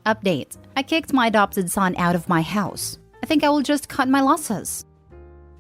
Update. I kicked my adopted son out of my house. I think I will just cut my losses.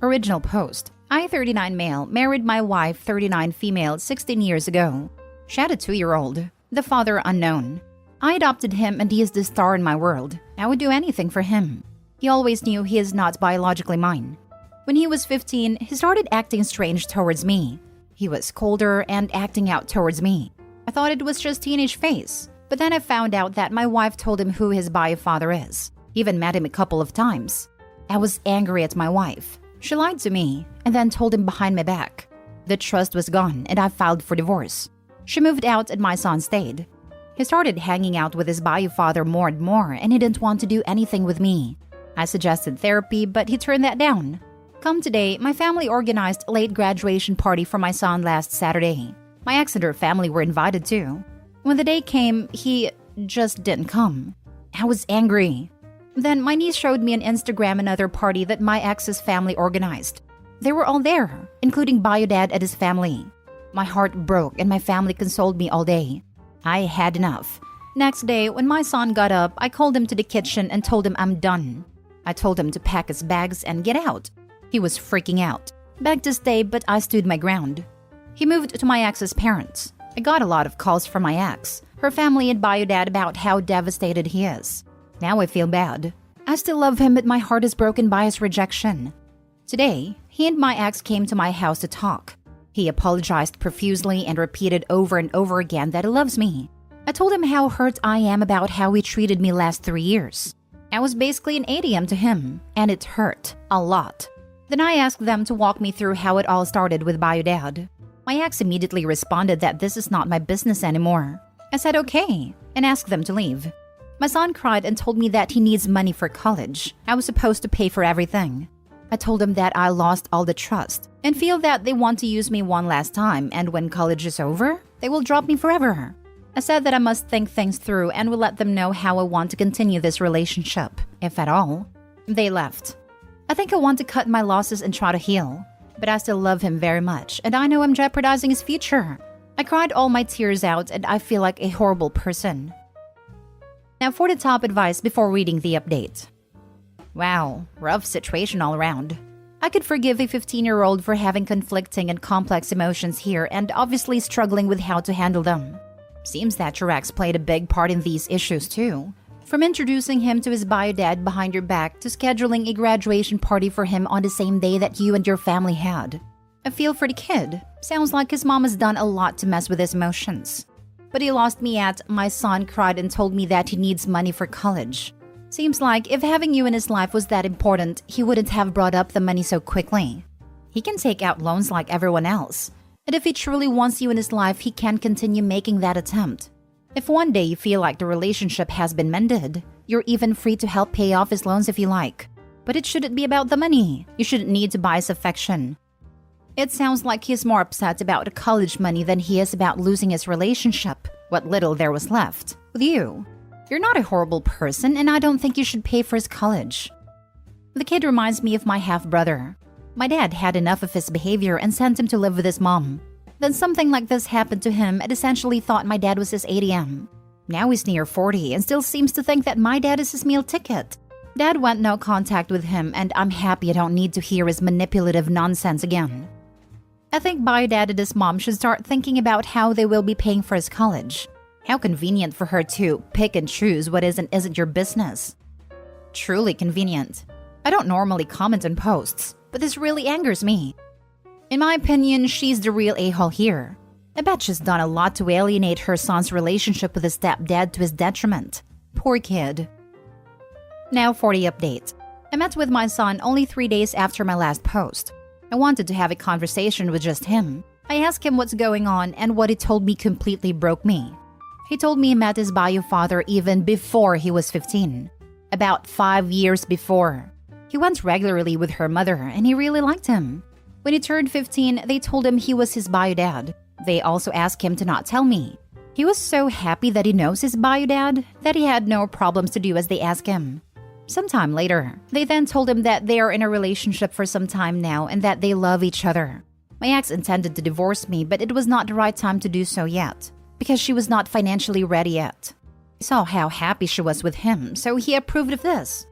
Original post. I, 39 male, married my wife, 39 female, 16 years ago. She had a 2-year-old. The father unknown. I adopted him and he is the star in my world. I would do anything for him. He always knew he is not biologically mine. When he was 15, he started acting strange towards me. He was colder and acting out towards me. I thought it was just teenage phase. But then I found out that my wife told him who his bio father is. Even met him a couple of times. I was angry at my wife. She lied to me and then told him behind my back. The trust was gone and I filed for divorce. She moved out and my son stayed. He started hanging out with his bio father more and more and he didn't want to do anything with me. I suggested therapy but he turned that down. Come today, my family organized a late graduation party for my son last Saturday. My ex and her family were invited too. When the day came, he just didn't come. I was angry. Then my niece showed me on Instagram another party that my ex's family organized. They were all there, including bio dad and his family. My heart broke and my family consoled me all day. I had enough. Next day, when my son got up, I called him to the kitchen and told him I'm done. I told him to pack his bags and get out. He was freaking out. Begged to stay, but I stood my ground. He moved to my ex's parents. I got a lot of calls from my ex, her family and bio dad about how devastated he is. Now I feel bad. I still love him but my heart is broken by his rejection. Today, he and my ex came to my house to talk. He apologized profusely and repeated over and over again that he loves me. I told him how hurt I am about how he treated me last 3 years. I was basically an ATM to him, and it hurt a lot. Then I asked them to walk me through how it all started with bio dad. My ex immediately responded that this is not my business anymore. I said okay, and asked them to leave. My son cried and told me that he needs money for college. I was supposed to pay for everything. I told him that I lost all the trust and feel that they want to use me one last time, and when college is over, they will drop me forever. I said that I must think things through and will let them know how I want to continue this relationship, if at all. They left. I think I want to cut my losses and try to heal. But I still love him very much, and I know I'm jeopardizing his future. I cried all my tears out, and I feel like a horrible person. Now for the top advice before reading the update. Wow, rough situation all around. I could forgive a 15-year-old for having conflicting and complex emotions here and obviously struggling with how to handle them. Seems that your ex played a big part in these issues too. From introducing him to his bio dad behind your back to scheduling a graduation party for him on the same day that you and your family had. I feel for the kid. Sounds like his mom has done a lot to mess with his emotions. But he lost me at my son cried and told me that he needs money for college. Seems like if having you in his life was that important, he wouldn't have brought up the money so quickly. He can take out loans like everyone else. And if he truly wants you in his life, he can continue making that attempt. If one day you feel like the relationship has been mended, you're even free to help pay off his loans if you like. But it shouldn't be about the money. You shouldn't need to buy his affection. It sounds like he's more upset about the college money than he is about losing his relationship, what little there was left, with you. You're not a horrible person, and I don't think you should pay for his college. The kid reminds me of my half-brother. My dad had enough of his behavior and sent him to live with his mom. Then something like this happened to him and essentially thought my dad was his ATM. Now he's near 40 and still seems to think that my dad is his meal ticket. Dad went no contact with him, and I'm happy I don't need to hear his manipulative nonsense again. I think bio dad and his mom should start thinking about how they will be paying for his college. How convenient for her to pick and choose what is and isn't your business. Truly convenient. I don't normally comment on posts, but this really angers me. In my opinion, she's the real a-hole here. I bet she's done a lot to alienate her son's relationship with his stepdad to his detriment. Poor kid. Now for the update. I met with my son only 3 days after my last post. I wanted to have a conversation with just him. I asked him what's going on, and what he told me completely broke me. He told me he met his bio father even before he was 15. About 5 years before. He went regularly with her mother, and he really liked him. When he turned 15, they told him he was his bio dad. They also asked him to not tell me. He was so happy that he knows his bio dad that he had no problems to do as they asked him. Sometime later, they then told him that they are in a relationship for some time now and that they love each other. My ex intended to divorce me, but it was not the right time to do so yet, because she was not financially ready yet. I saw how happy she was with him, so he approved of this.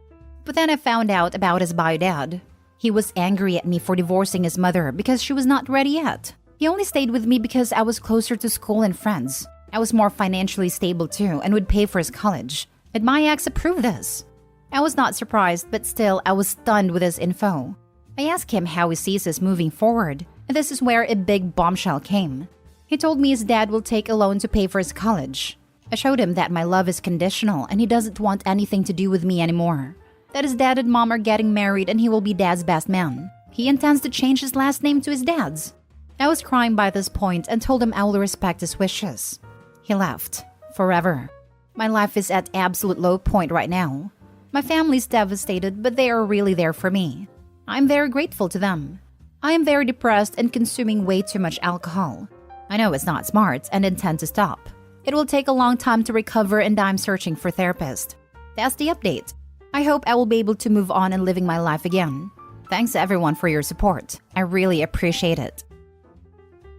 But then I found out about his bio dad. He was angry at me for divorcing his mother because she was not ready yet. He only stayed with me because I was closer to school and friends. I was more financially stable too and would pay for his college. And my ex approved this. I was not surprised, but still I was stunned with this info. I asked him how he sees us moving forward, and this is where a big bombshell came. He told me his dad will take a loan to pay for his college. I showed him that my love is conditional and he doesn't want anything to do with me anymore. That his dad and mom are getting married and he will be dad's best man. He intends to change his last name to his dad's. I was crying by this point and told him I will respect his wishes. He left. Forever. My life is at absolute low point right now. My family's devastated, but they are really there for me. I'm very grateful to them. I am very depressed and consuming way too much alcohol. I know it's not smart and intend to stop. It will take a long time to recover and I'm searching for a therapist. That's the update. I hope I will be able to move on and living my life again. Thanks everyone for your support. I really appreciate it.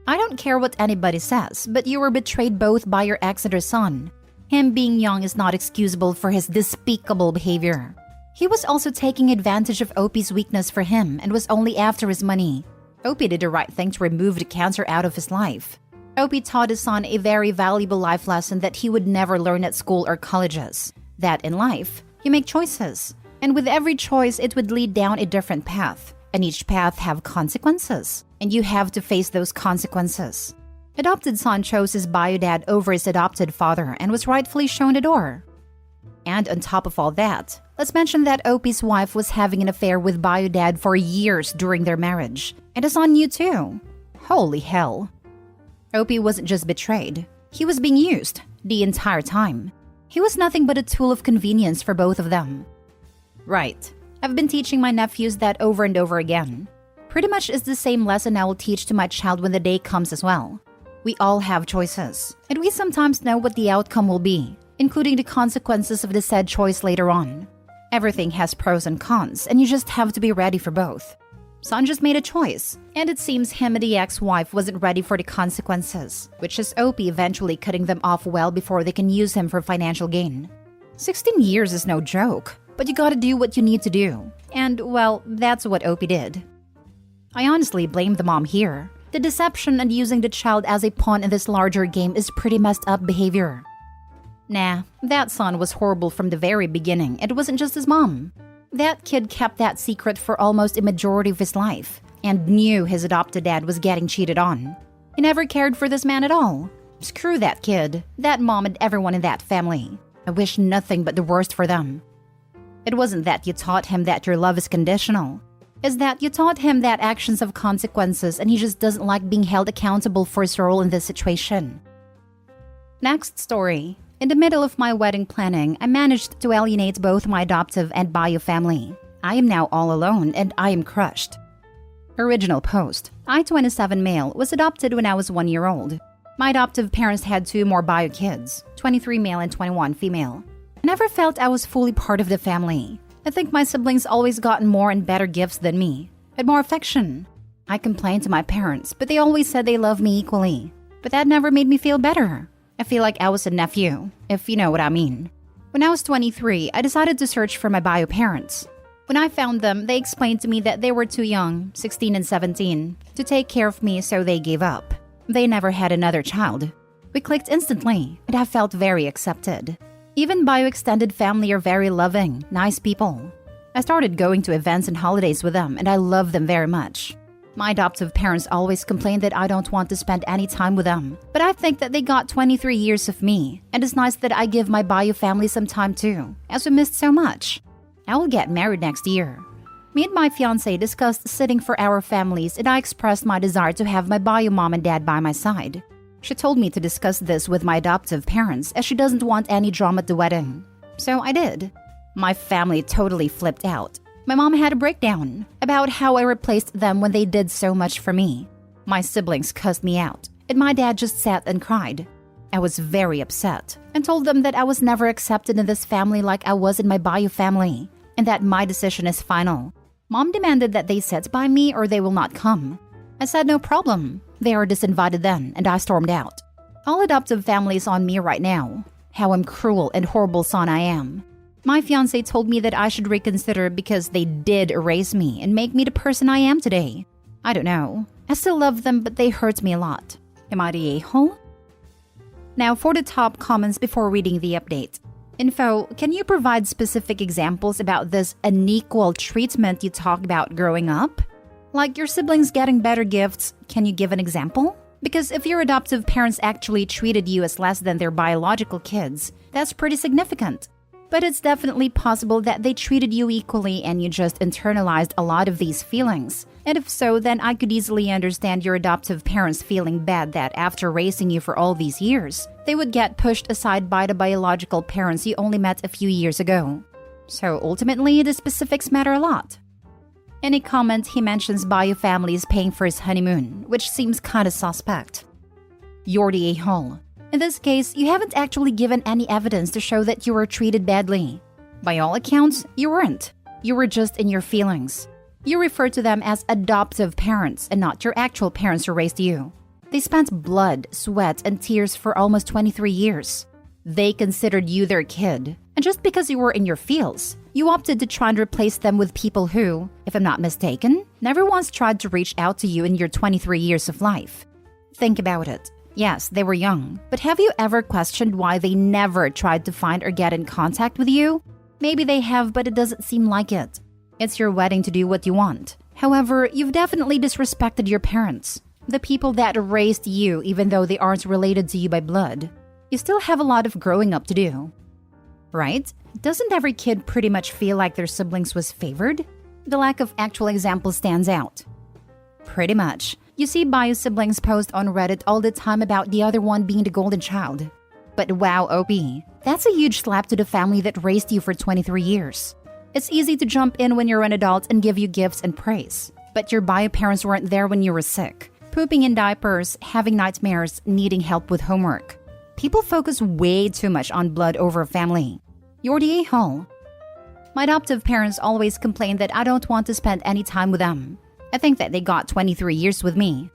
I don't care what anybody says, but you were betrayed both by your ex and her son. Him being young is not excusable for his despicable behavior. He was also taking advantage of Opie's weakness for him and was only after his money. Opie did the right thing to remove the cancer out of his life. Opie taught his son a very valuable life lesson that he would never learn at school or colleges. That in life, you make choices. And with every choice, it would lead down a different path. And each path have consequences. And you have to face those consequences. Adopted son chose his bio dad over his adopted father and was rightfully shown the door. And on top of all that, let's mention that Opie's wife was having an affair with bio dad for years during their marriage. And the son knew too. Holy hell. Opie wasn't just betrayed. He was being used the entire time. He was nothing but a tool of convenience for both of them. Right. I've been teaching my nephews that over and over again. Pretty much is the same lesson I will teach to my child when the day comes as well. We all have choices, and we sometimes know what the outcome will be, including the consequences of the said choice later on. Everything has pros and cons, and you just have to be ready for both. Son just made a choice, and it seems him and the ex-wife wasn't ready for the consequences, which is Opie eventually cutting them off well before they can use him for financial gain. 16 years is no joke, but you gotta do what you need to do. And, well, that's what Opie did. I honestly blame the mom here. The deception and using the child as a pawn in this larger game is pretty messed up behavior. Nah, that son was horrible from the very beginning. It wasn't just his mom. That kid kept that secret for almost a majority of his life and knew his adopted dad was getting cheated on. He never cared for this man at all. Screw that kid, that mom and everyone in that family. I wish nothing but the worst for them. It wasn't that you taught him that your love is conditional. Is that you taught him that actions have consequences and he just doesn't like being held accountable for his role in this situation. Next story. In the middle of my wedding planning, I managed to alienate both my adoptive and bio family. I am now all alone and I am crushed. Original post. I, 27 male, was adopted when I was 1 year old. My adoptive parents had 2 more bio kids, 23 male and 21 female. I never felt I was fully part of the family. I think my siblings always gotten more and better gifts than me, and more affection. I complained to my parents, but they always said they love me equally. But that never made me feel better. I feel like I was a nephew, if you know what I mean. When I was 23, I decided to search for my bio parents. When I found them, they explained to me that they were too young, 16 and 17, to take care of me, so they gave up. They never had another child. We clicked instantly, and I felt very accepted. Even bio extended family are very loving, nice people. I started going to events and holidays with them, and I love them very much. My adoptive parents always complain that I don't want to spend any time with them, but I think that they got 23 years of me, and it's nice that I give my bio family some time too, as we missed so much. I will get married next year. Me and my fiancé discussed sitting for our families, and I expressed my desire to have my bio mom and dad by my side. She told me to discuss this with my adoptive parents as she doesn't want any drama at the wedding. So I did. My family totally flipped out. My mom had a breakdown about how I replaced them when they did so much for me. My siblings cussed me out, and my dad just sat and cried. I was very upset and told them that I was never accepted in this family like I was in my bio family, and that my decision is final. Mom demanded that they sit by me or they will not come. I said no problem. They are disinvited then, and I stormed out. All adoptive families on me right now. how cruel and horrible son I am. My fiancé told me that I should reconsider because they did erase me and make me the person I am today. I don't know. I still love them, but they hurt me a lot. Am I the a-hole? Now for the top comments before reading the update. Info, can you provide specific examples about this unequal treatment you talk about growing up? Like your siblings getting better gifts, can you give an example? Because if your adoptive parents actually treated you as less than their biological kids, that's pretty significant. But it's definitely possible that they treated you equally and you just internalized a lot of these feelings. And if so, then I could easily understand your adoptive parents feeling bad that after raising you for all these years, they would get pushed aside by the biological parents you only met a few years ago. So ultimately, the specifics matter a lot. In a comment, he mentions bio family is paying for his honeymoon, which seems kinda suspect. You're the a-hole. In this case, you haven't actually given any evidence to show that you were treated badly. By all accounts, you weren't. You were just in your feelings. You refer to them as adoptive parents and not your actual parents who raised you. They spent blood, sweat, and tears for almost 23 years. They considered you their kid. And just because you were in your feels, you opted to try and replace them with people who, if I'm not mistaken, never once tried to reach out to you in your 23 years of life. Think about it. Yes, they were young, but have you ever questioned why they never tried to find or get in contact with you? Maybe they have, but it doesn't seem like it. It's your wedding to do what you want. However, you've definitely disrespected your parents, the people that raised you even though they aren't related to you by blood. You still have a lot of growing up to do. Right? Doesn't every kid pretty much feel like their siblings was favored? The lack of actual examples stands out. Pretty much. You see bio siblings post on Reddit all the time about the other one being the golden child. But wow, OP, that's a huge slap to the family that raised you for 23 years. It's easy to jump in when you're an adult and give you gifts and praise. But your bio parents weren't there when you were sick, pooping in diapers, having nightmares, needing help with homework. People focus way too much on blood over family. You're the a-hole. My adoptive parents always complain that I don't want to spend any time with them. I think that they got 23 years with me.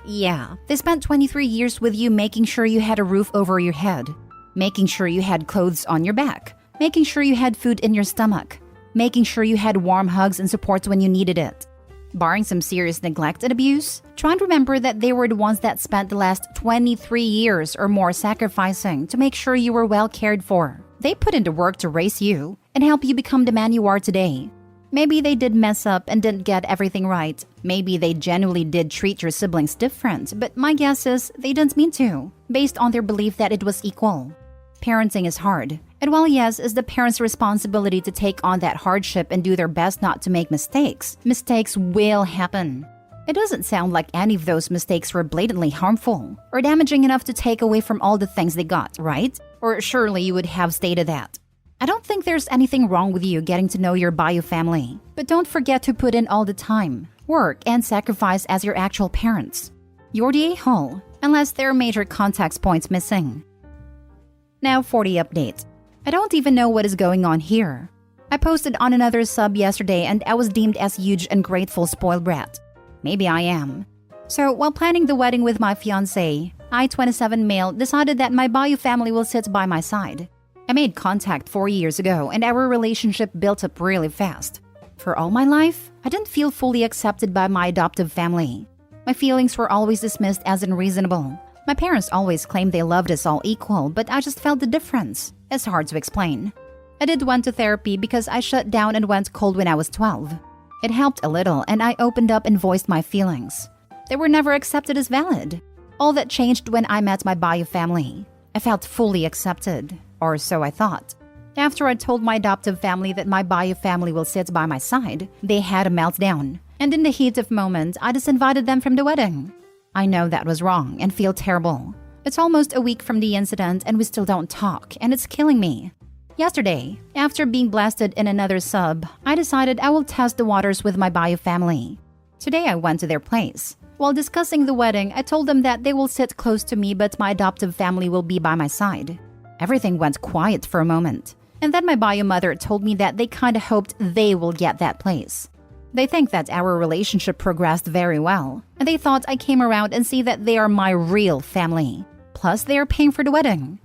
Yeah. They spent 23 years with you making sure you had a roof over your head, making sure you had clothes on your back, making sure you had food in your stomach, making sure you had warm hugs and support when you needed it. Barring some serious neglect and abuse, try and remember that they were the ones that spent the last 23 years or more sacrificing to make sure you were well cared for. They put in the work to raise you and help you become the man you are today. Maybe they did mess up and didn't get everything right. Maybe they genuinely did treat your siblings different, but my guess is they didn't mean to, based on their belief that it was equal. Parenting is hard, and while yes, it's the parents' responsibility to take on that hardship and do their best not to make mistakes, mistakes will happen. It doesn't sound like any of those mistakes were blatantly harmful or damaging enough to take away from all the things they got, right? Or surely you would have stated that. I don't think there's anything wrong with you getting to know your bio family, but don't forget to put in all the time, work, and sacrifice as your actual parents. You're the a-hole, unless there are major context points missing. Now for the update. I don't even know what is going on here. I posted on another sub yesterday and I was deemed as huge ungrateful spoiled brat. Maybe I am. So while planning the wedding with my fiancé, I, 27 male, decided that my bio family will sit by my side. I made contact 4 years ago and our relationship built up really fast. For all my life, I didn't feel fully accepted by my adoptive family. My feelings were always dismissed as unreasonable. My parents always claimed they loved us all equal, but I just felt the difference. It's hard to explain. I did went to therapy because I shut down and went cold when I was 12. It helped a little and I opened up and voiced my feelings. They were never accepted as valid. All that changed when I met my bio family. I felt fully accepted. Or so I thought. After I told my adoptive family that my bio family will sit by my side, they had a meltdown. And in the heat of moment, I disinvited them from the wedding. I know that was wrong and feel terrible. It's almost a week from the incident and we still don't talk, and it's killing me. Yesterday, after being blasted in another sub, I decided I will test the waters with my bio family. Today I went to their place. While discussing the wedding, I told them that they will sit close to me but my adoptive family will be by my side. Everything went quiet for a moment. And then my bio mother told me that they kinda hoped they will get that place. They think that our relationship progressed very well, and they thought I came around and see that they are my real family. Plus, they are paying for the wedding.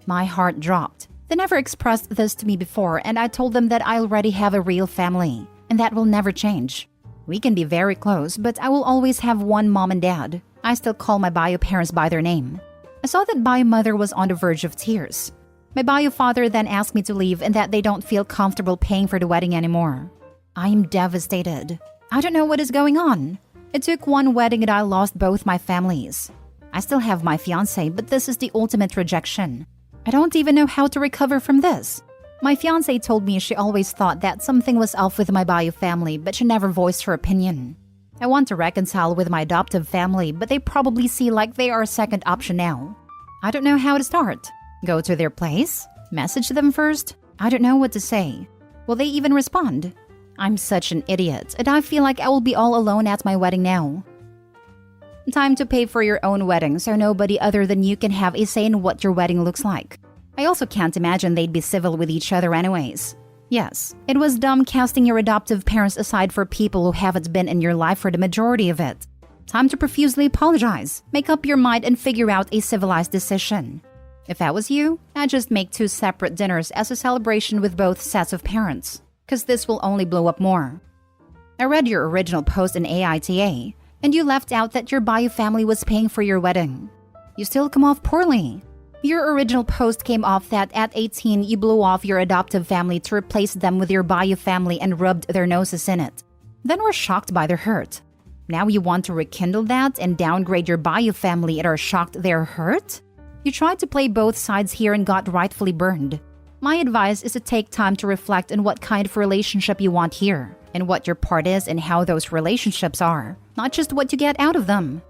My heart dropped. They never expressed this to me before, and I told them that I already have a real family, and that will never change. We can be very close, but I will always have one mom and dad. I still call my bio parents by their name. I saw that bio mother was on the verge of tears. My bio father then asked me to leave and that they don't feel comfortable paying for the wedding anymore. I am devastated. I don't know what is going on. It took one wedding and I lost both my families. I still have my fiancé, but this is the ultimate rejection. I don't even know how to recover from this. My fiancé told me she always thought that something was off with my bio family, but she never voiced her opinion. I want to reconcile with my adoptive family, but they probably see like they are a second option now. I don't know how to start. Go to their place? Message them first? I don't know what to say. Will they even respond? I'm such an idiot, and I feel like I will be all alone at my wedding now. Time to pay for your own wedding so nobody other than you can have a say in what your wedding looks like. I also can't imagine they'd be civil with each other anyways. Yes, it was dumb casting your adoptive parents aside for people who haven't been in your life for the majority of it. Time to profusely apologize, make up your mind, and figure out a civilized decision. If I was you, I'd just make 2 separate dinners as a celebration with both sets of parents, because this will only blow up more. I read your original post in AITA, and you left out that your bio family was paying for your wedding. You still come off poorly. Your original post came off that at 18 you blew off your adoptive family to replace them with your bio family and rubbed their noses in it. Then were shocked by their hurt. Now you want to rekindle that and downgrade your bio family and are shocked they're hurt? You tried to play both sides here and got rightfully burned. My advice is to take time to reflect on what kind of relationship you want here, and what your part is and how those relationships are, not just what you get out of them.